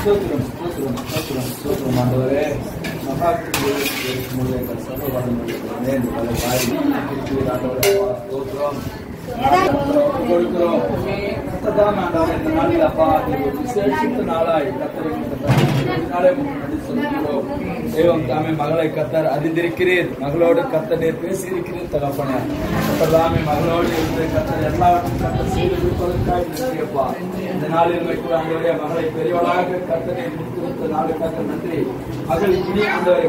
ஸ்தோத்திரம் ஸ்தோத்திரம் ஸ்தோத்திரம் ஸ்தோத்திரம் ஆண்டவரே. மகாத்முடைய சர்வவல்லமையுள்ளவரே, இந்த பல காரியங்களை ஆண்டவரே ஸ்தோத்திரம் கொடுக்கிறோம். கர்த்தர் ஆண்டவரே, இந்த நாளில் அப்பா விசேஷித்த நாளாய் தெய்வம் தாமே மகளை கர்த்தர் அறிந்திருக்கிறீர். மகளோடு கர்த்தர் பேசியிருக்கிறீர் தகப்பனே. கர்த்தர் தாமே மகளோடு இருந்த கர்த்தர் எல்லாவற்றையும் கர்த்தர் செய்து கொடுப்பதற்காக நன்றியப்பா. இந்த நாளில் ஆண்டவரே மகளை பெரியவளாக கர்த்தரை முடித்து நாளுக்காக நன்றி. மகள் இனி ஆண்டவரை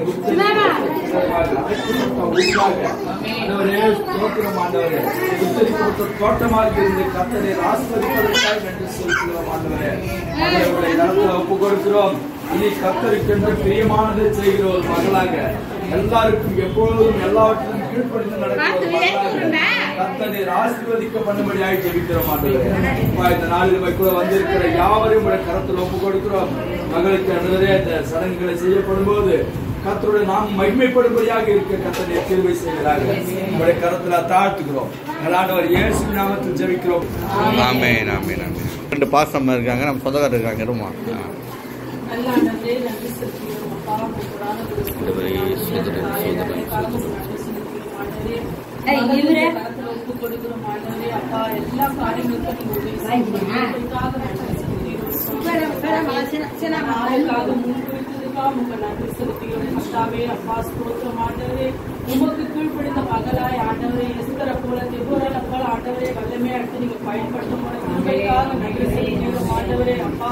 தோட்டமாக இருந்து கர்த்தரை ஆசீர்வதிப்பதற்காக நன்றி செலுத்துகிறோம் ஆண்டவரே. நடத்துல ஒப்பு கொடுக்கிறோம். இனி கர்த்தருக்கென்று பிரியமானதை செய்கிற ஒரு மகளாக, எல்லாருக்கும் எப்பொழுதும் எல்லாவற்றிலும் கீழ்ப்படிந்து நடக்கிற ஒரு மகளாக கர்த்தரை ஆசீர்வதிக்க பண்ணும்படியாக ஜெபிக்கிறோம் ஆண்டவரே. இந்த நாளில் கூட வந்திருக்கிற யாவரையும் கரத்தில் ஒப்பு கொடுக்கிறோம். மகளுக்கு ஆண்டவரே இந்த சடங்குகளை செய்யப்படும் போது கர்த்தருடைய நாம் மகிமைப்படும்படியாக இருக்க கர்த்தரை கிருபை செய்கிறார்கள். உங்களுடைய கரத்துல தாழ்த்துக்கிறோம். ஆண்டவர் இயேசு நாமத்தில் ஜெபிக்கிறோம். ஆமென் ஆமென் ஆமென். ரெண்டு பாசம் இருக்காங்க, நம்ம சொந்தக்காரர் இருக்காங்க. ரொம்ப உமக்கு கீழ்ப்படிந்த மகளாய் ஆண்டவரை எஸ்தரை போல தெபோராளை போல ஆண்டவரை வல்லமே அடுத்து நீங்க பயன்படுத்தும் ஆண்டவரே அப்பா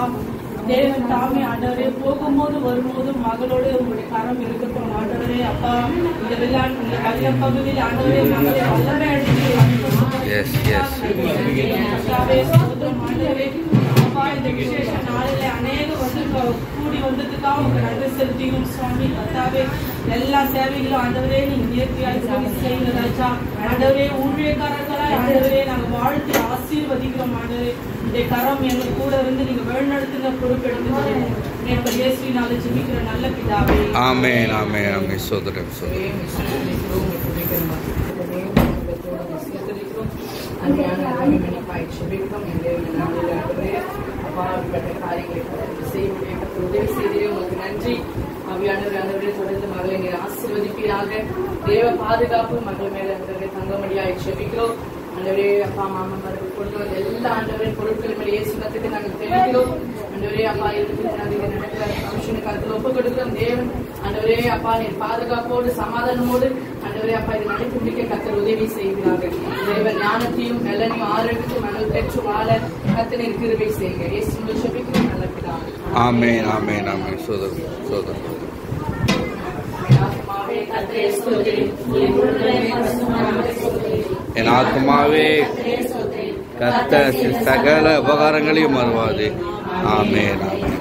தேவன் தாமே ஆண்டவரே போகும்போது வரும்போதும் மகளோடு உங்களுடைய கரம் இருக்கட்டும் ஆண்டவரே அப்பா. இந்த விளையாட்டு இந்த கல்யாண பகுதியில் ஆண்டவரே மகளை வல்லமே அடுத்து ஆண்டவரே அப்பா. இந்த விசேஷ நாளில் அநேக வந்து கூடி வந்ததுக்காக உங்க நன்றி செலுத்தியும் சுவாமி கர்த்தாவே. எல்லா சேவைகளும் ஆண்டவரே நீங்க நேர்த்தியாய் செய்யுங்க ராஜா. ஆண்டவரே ஊழியக்காரர்களாய் ஆண்டவரே நாங்க வாழ்த்து ஆசீர்வதிக்கிறோம் ஆண்டவரே. இந்த கரம் எங்க கூட இருந்து நீங்க வழிநடத்துங்க, பொறுப்பெடுத்து இயேசுவினால ஜெபிக்கிற நல்ல பிதாவே. ஆமென் ஆமென் ஆமென். சோதரம் சோதரம் நன்றி. தொடர்ந்து மகளை நீர் ஆசீர்வதிப்பீராக. தேவ பாதுகாப்பு மகள் மேல தங்கமடியாய் ஜெபிக்கிறோம் ஆண்டவரே. அப்பா மாமன்மார்கள் கொண்டு வந்த எல்லா ஆண்டவரே பொருட்களும் இயேசுனத்துக்கு நாங்கள் தெரிவிக்கிறோம் ஆண்டவரே. அப்பா நடக்கிற ஃபங்க்ஷனுக்கு அதில் ஒப்பு கொடுக்கிறோம். தேவன் ஆண்டவரே அப்பா நீர் பாதுகாப்போடு சமாதானமோடு ஆண்டவரே அப்பா இது நடத்தி முடிக்க கர்த்தர் உதவி செய்கிறார்கள். தேவன் ஞானத்தையும் நலனையும் ஆரோக்கியத்தையும் மகள் பெற்று வாழ கர்த்தர் நீர் கிருபை செய்யுங்க. இயேசுவை ஜெபிக்கிறோம் நல்ல பிதாவே. ஆமென் ஆமென் ஆமென். சோதரம் சோதரம் என் ஆத்மாவே கர்த்தர் சகல உபகாரங்களையும் மறவாதே. ஆமென் ஆமென்.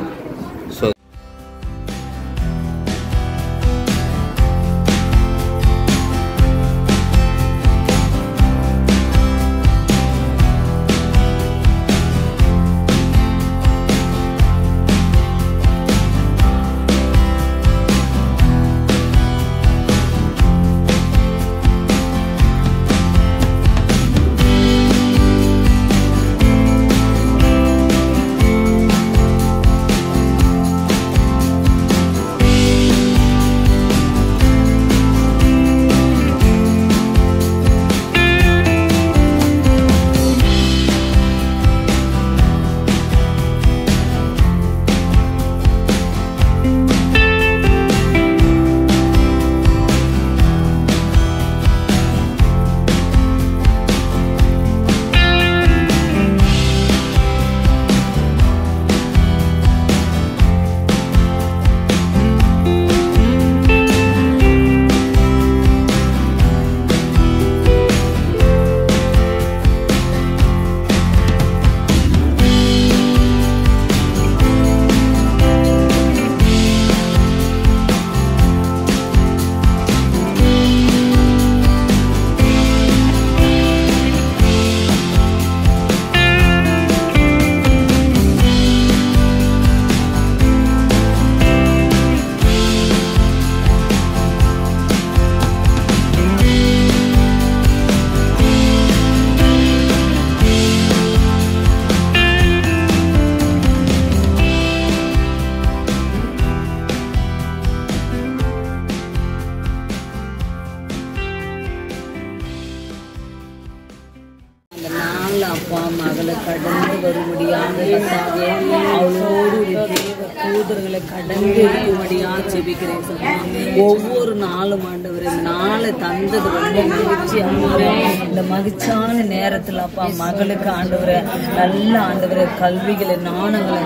நாள் அப்பா மகளை கடந்து வரும்படியாக கர்த்தாவே அவளோடு ஒரு தேவ தூதர்களை கடந்து இருக்கும்படியாக ஜெபிக்கிறேன் சாமி. ஒவ்வொரு நாளும் ஆண்டவரே நாளை தந்தது ரொம்ப மகிழ்ச்சி ஆண்டவரே. இந்த மகிழ்ச்சியான நேரத்தில் அப்பா மகளுக்கு ஆண்டவரே நல்ல ஆண்டவரே கல்விகளை நாணங்களை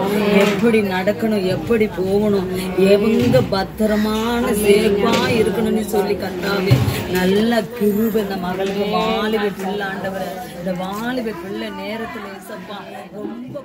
எப்படி நடக்கணும் எப்படி போகணும் எவங்க பத்திரமான சேஃபா இருக்கணும்னு சொல்லி கர்த்தாவே நல்ல கிருபை இந்த மகளுக்கு வாலிப பிள்ளை ஆண்டவரே இந்த வாலிப பிள்ளை நேரத்துல ஏசப்பா ரொம்ப